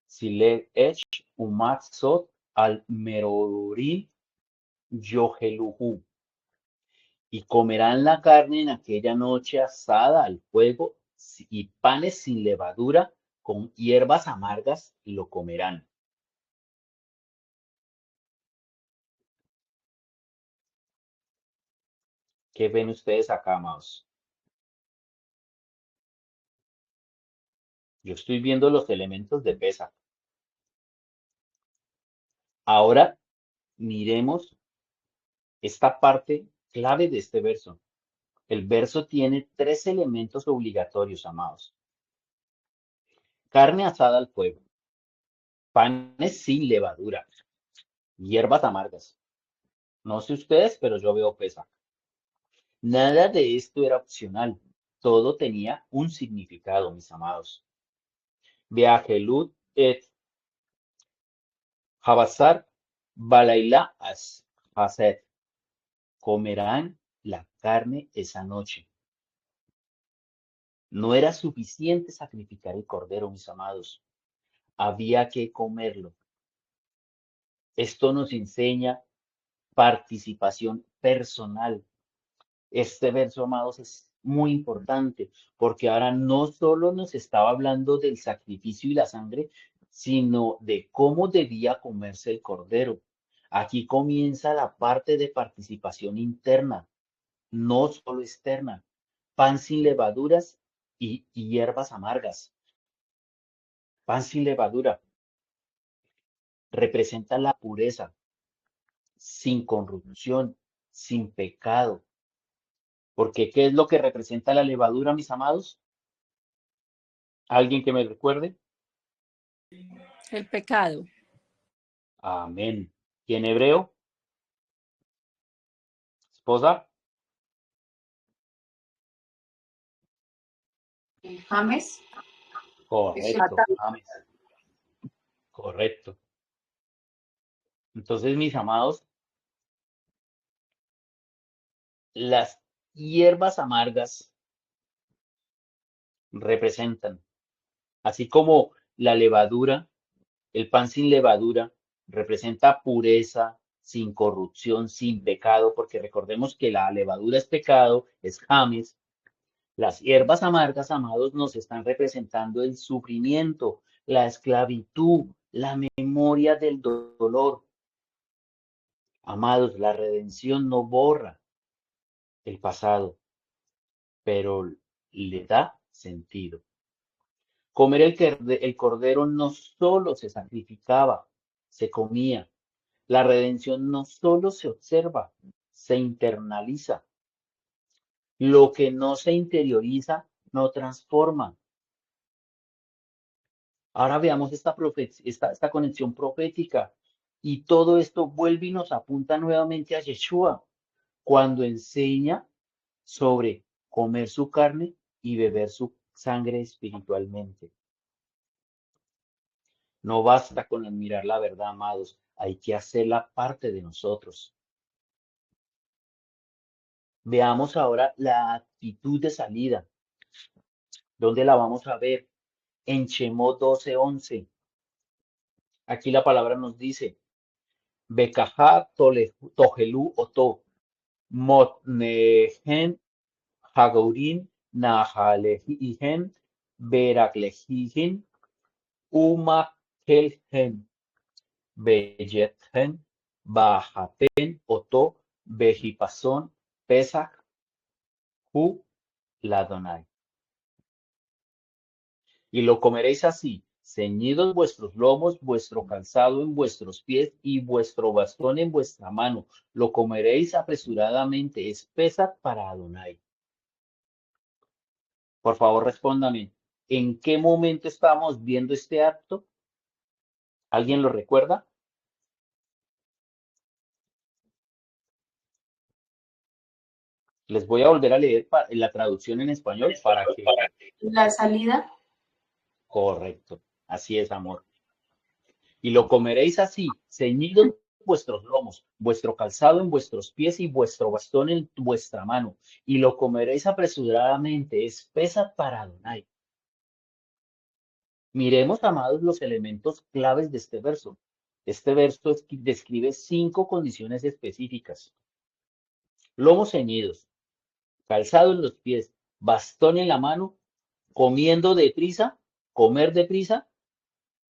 A: sile esh umatzot al merorim yoheluhu. Y comerán la carne en aquella noche asada al fuego y panes sin levadura con hierbas amargas lo comerán. ¿Qué ven ustedes acá, amados? Yo estoy viendo los elementos de Pesach. Ahora miremos esta parte clave de este verso. El verso tiene tres elementos obligatorios, amados. Carne asada al fuego, panes sin levadura, hierbas amargas. No sé ustedes, pero yo veo Pesach. Nada de esto era opcional. Todo tenía un significado, mis amados. Beajelut et Habasar Balaila Haset. Comerán la carne esa noche. No era suficiente sacrificar el cordero, mis amados. Había que comerlo. Esto nos enseña participación personal. Este verso, amados, es muy importante porque ahora no solo nos estaba hablando del sacrificio y la sangre, sino de cómo debía comerse el cordero. Aquí comienza la parte de participación interna, no solo externa. Pan sin levaduras y hierbas amargas. Pan sin levadura representa la pureza, sin corrupción, sin pecado. Porque ¿qué es lo que representa la levadura, mis amados? ¿Alguien que me recuerde?
B: El pecado.
A: Amén. ¿Y en hebreo? ¿Esposa?
C: James,
A: Correcto, James. Correcto. Entonces, mis amados, las hierbas amargas representan, así como la levadura, el pan sin levadura, representa pureza, sin corrupción, sin pecado, porque recordemos que la levadura es pecado, es James. Las hierbas amargas, amados, nos están representando el sufrimiento, la esclavitud, la memoria del dolor. Amados, la redención no borra el pasado, pero le da sentido. Comer el cordero no solo se sacrificaba, se comía. La redención no solo se observa, se internaliza. Lo que no se interioriza no transforma. Ahora veamos esta conexión profética. Y todo esto vuelve y nos apunta nuevamente a Yeshua cuando enseña sobre comer su carne y beber su sangre espiritualmente. No basta con admirar la verdad, amados, hay que hacerla parte de nosotros. Veamos ahora la actitud de salida. ¿Dónde la vamos a ver? En Shemot 12:11. Aquí la palabra nos dice, Bekajá tojelu oto, motnehen hagaurin nahalehihen, beraklehihin, umakelhen, beyethen, bajaten oto, bejipason, pesach, hu, ladonai. Y lo comeréis así, ceñidos vuestros lomos, vuestro calzado en vuestros pies y vuestro bastón en vuestra mano. Lo comeréis apresuradamente, es Pesach para Adonai. Por favor, respóndame, ¿en qué momento estamos viendo este acto? ¿Alguien lo recuerda? Les voy a volver a leer la traducción en español para que...
C: La salida,
A: Correcto. Así es, amor. Y lo comeréis así, ceñidos vuestros lomos, vuestro calzado en vuestros pies y vuestro bastón en vuestra mano. Y lo comeréis apresuradamente, espesa para Adonai. Miremos, amados, los elementos claves de este verso. Este verso describe 5 condiciones específicas. Lomos ceñidos, calzado en los pies, bastón en la mano, comiendo deprisa, comer deprisa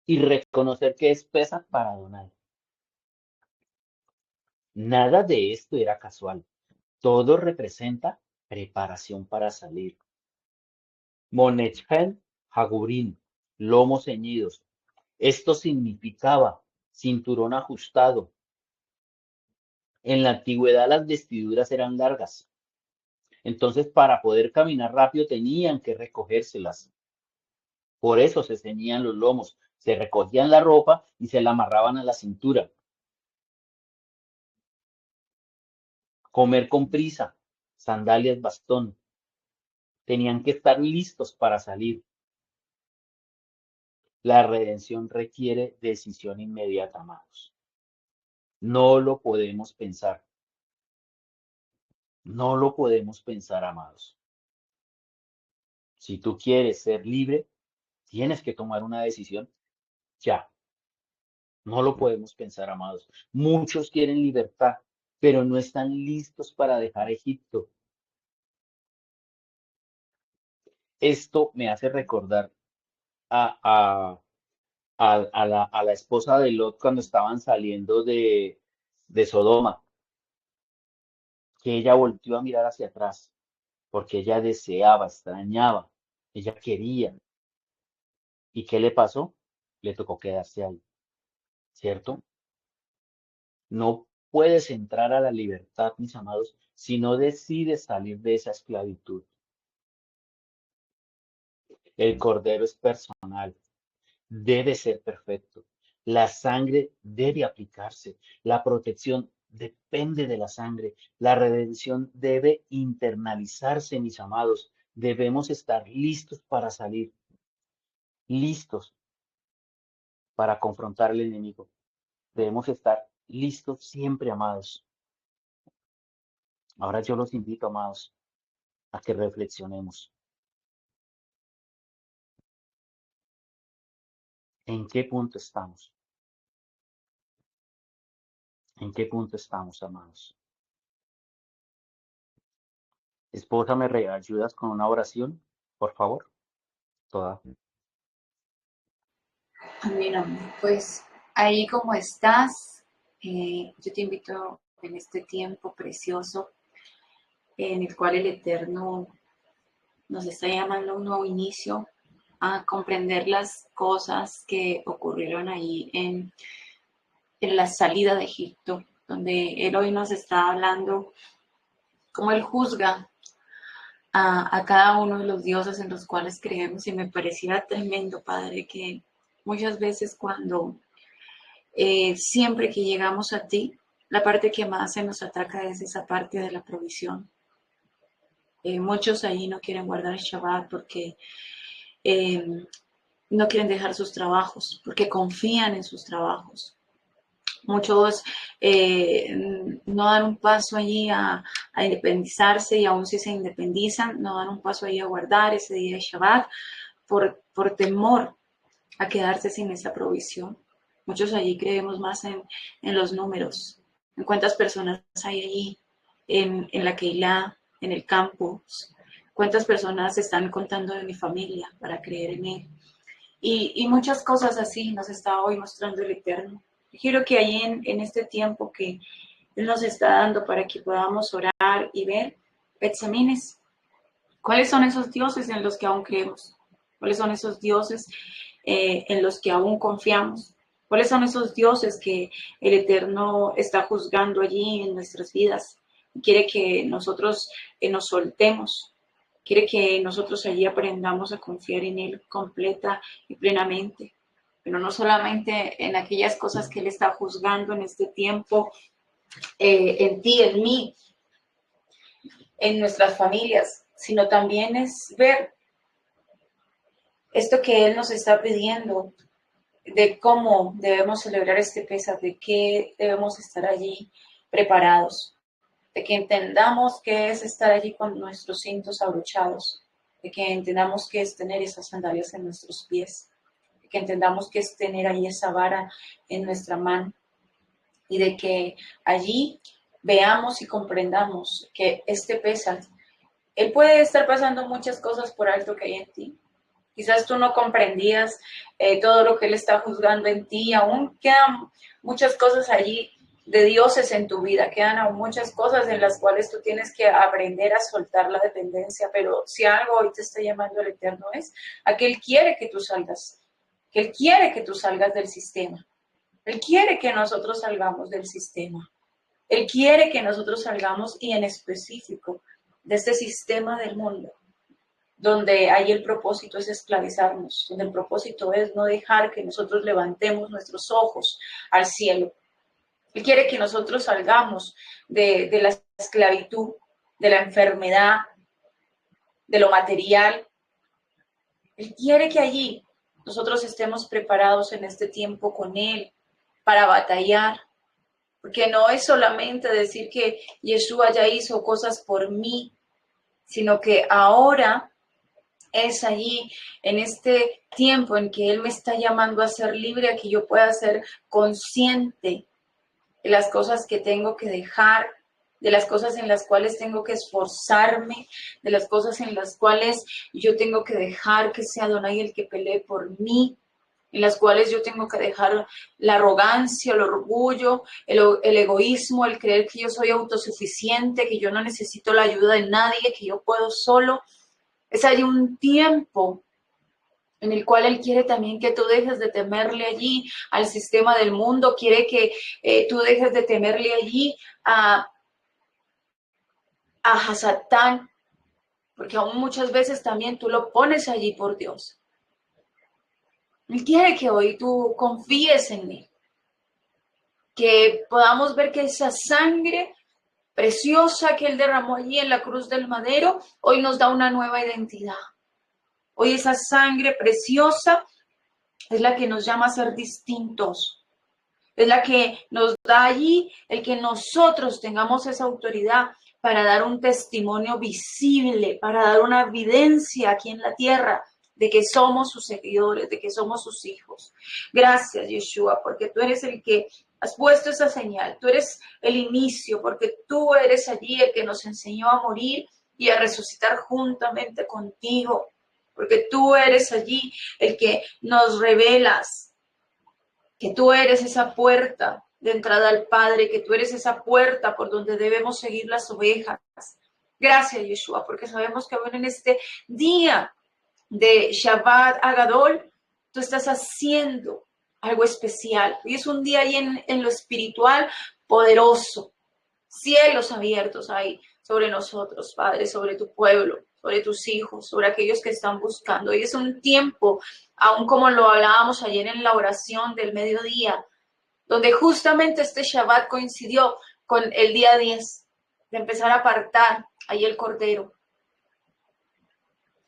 A: y reconocer que es pesa para Adonai. Nada de esto era casual. Todo representa preparación para salir. Monechel Hagurín, lomos ceñidos. Esto significaba cinturón ajustado. En la antigüedad las vestiduras eran largas. Entonces, para poder caminar rápido tenían que recogérselas. Por eso se ceñían los lomos. Se recogían la ropa y se la amarraban a la cintura. Comer con prisa, sandalias, bastón. Tenían que estar listos para salir. La redención requiere decisión inmediata, amados. No lo podemos pensar. No lo podemos pensar, amados. Si tú quieres ser libre, tienes que tomar una decisión ya. No lo podemos pensar, amados. Muchos quieren libertad, pero no están listos para dejar Egipto. Esto me hace recordar a, a, a la esposa de Lot cuando estaban saliendo de Sodoma, que ella volvió a mirar hacia atrás, porque ella deseaba, extrañaba, ella quería. ¿Y qué le pasó? Le tocó quedarse ahí, ¿cierto? No puedes entrar a la libertad, mis amados, si no decides salir de esa esclavitud. El cordero es personal, debe ser perfecto. La sangre debe aplicarse. La protección depende de la sangre. La redención debe internalizarse, mis amados. Debemos estar listos para salir, listos para confrontar al enemigo. Debemos estar listos siempre, amados. Ahora yo los invito, amados, a que reflexionemos. ¿En qué punto estamos? ¿En qué punto estamos, amados? Esposa, ¿me ayudas con una oración, por favor? Toda.
C: mira, pues ahí como estás, yo te invito en este tiempo precioso en el cual el Eterno nos está llamando a un nuevo inicio, a comprender las cosas que ocurrieron ahí en la salida de Egipto, donde Él hoy nos está hablando cómo Él juzga a cada uno de los dioses en los cuales creemos. Y me parecía tremendo, Padre, que muchas veces cuando siempre que llegamos a ti, la parte que más se nos ataca es esa parte de la provisión. Muchos ahí no quieren guardar el Shabbat porque no quieren dejar sus trabajos, porque confían en sus trabajos. Muchos no dan un paso allí a independizarse, y aún si se independizan, no dan un paso allí a guardar ese día de Shabbat por temor a quedarse sin esa provisión. Muchos allí creemos más en los números, en cuántas personas hay allí en la Keilah, en el campus, cuántas personas están contando de mi familia para creer en Él. Y muchas cosas así nos está hoy mostrando el Eterno. Quiero que ahí en este tiempo que Él nos está dando para que podamos orar y ver, examines cuáles son esos dioses en los que aún creemos, cuáles son esos dioses en los que aún confiamos, cuáles son esos dioses que el Eterno está juzgando allí en nuestras vidas. Quiere que nosotros nos soltemos, quiere que nosotros allí aprendamos a confiar en Él completa y plenamente, pero no solamente en aquellas cosas que Él está juzgando en este tiempo, en ti, en mí, en nuestras familias, sino también es ver esto que Él nos está pidiendo, de cómo debemos celebrar este Pesaj, de qué debemos estar allí preparados, de que entendamos qué es estar allí con nuestros cintos abrochados, de que entendamos qué es tener esas sandalias en nuestros pies, de que entendamos qué es tener allí esa vara en nuestra mano, y de que allí veamos y comprendamos que este Pesaj, Él puede estar pasando muchas cosas por alto que hay en ti. Quizás tú no comprendías todo lo que Él está juzgando en ti. Aún quedan muchas cosas allí de dioses en tu vida. Quedan aún muchas cosas en las cuales tú tienes que aprender a soltar la dependencia. Pero si algo hoy te está llamando el Eterno es a que Él quiere que tú salgas. Que Él quiere que tú salgas del sistema. Él quiere que nosotros salgamos del sistema. Él quiere que nosotros salgamos y en específico de este sistema del mundo, donde ahí el propósito es esclavizarnos, donde el propósito es no dejar que nosotros levantemos nuestros ojos al cielo. Él quiere que nosotros salgamos de la esclavitud, de la enfermedad, de lo material. Él quiere que allí nosotros estemos preparados en este tiempo con Él para batallar, porque no es solamente decir que Yeshua ya hizo cosas por mí, sino que ahora es allí, en este tiempo en que Él me está llamando a ser libre, a que yo pueda ser consciente de las cosas que tengo que dejar, de las cosas en las cuales tengo que esforzarme, de las cosas en las cuales yo tengo que dejar que sea Adonai el que pelee por mí, en las cuales yo tengo que dejar la arrogancia, el orgullo, el egoísmo, el creer que yo soy autosuficiente, que yo no necesito la ayuda de nadie, que yo puedo solo. Es ahí un tiempo en el cual Él quiere también que tú dejes de temerle allí al sistema del mundo, quiere que tú dejes de temerle allí a Satán, porque aún muchas veces también tú lo pones allí por Dios. Él quiere que hoy tú confíes en Él, que podamos ver que esa sangre preciosa que Él derramó allí en la cruz del madero, hoy nos da una nueva identidad. Hoy esa sangre preciosa es la que nos llama a ser distintos. Es la que nos da allí el que nosotros tengamos esa autoridad para dar un testimonio visible, para dar una evidencia aquí en la tierra de que somos sus seguidores, de que somos sus hijos. Gracias, Yeshua, porque tú eres el que has puesto esa señal. Tú eres el inicio, porque tú eres allí el que nos enseñó a morir y a resucitar juntamente contigo, porque tú eres allí el que nos revelas que tú eres esa puerta de entrada al Padre, que tú eres esa puerta por donde debemos seguir las ovejas. Gracias, Yeshua, porque sabemos que aún en este día de Shabbat Agadol, tú estás haciendo algo especial. Hoy es un día ahí en lo espiritual poderoso. Cielos abiertos hay sobre nosotros, Padre, sobre tu pueblo, sobre tus hijos, sobre aquellos que están buscando. Hoy es un tiempo, aún como lo hablábamos ayer en la oración del mediodía, donde justamente este Shabbat coincidió con el día 10, de empezar a apartar ahí el Cordero.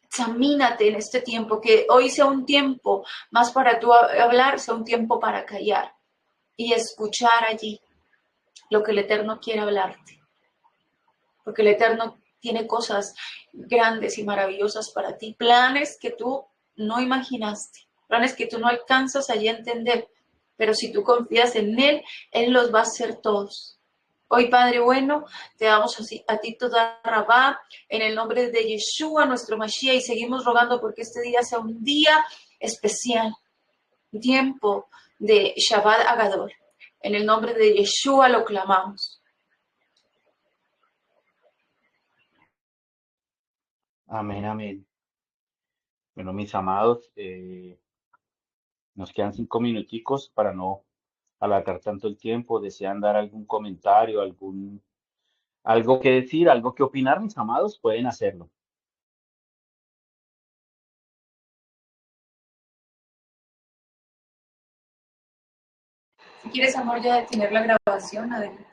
C: Examínate en este tiempo, que hoy sea un tiempo más para tú hablar, sea un tiempo para callar y escuchar allí lo que el Eterno quiere hablarte. Porque el Eterno tiene cosas grandes y maravillosas para ti, planes que tú no imaginaste, planes que tú no alcanzas allí a entender, pero si tú confías en Él, Él los va a hacer todos. Hoy, Padre bueno, te damos a ti toda rabá en el nombre de Yeshua, nuestro Mashiach, y seguimos rogando porque este día sea un día especial, un tiempo de Shabbat Agadol. En el nombre de Yeshua lo clamamos.
A: Amén, amén. Bueno, mis amados, nos quedan 5 minuticos para no alargar tanto el tiempo. ¿Desean dar algún comentario, algo que decir, algo que opinar, mis amados? Pueden hacerlo.
C: Si quieres, amor, ya detener la grabación, adelante.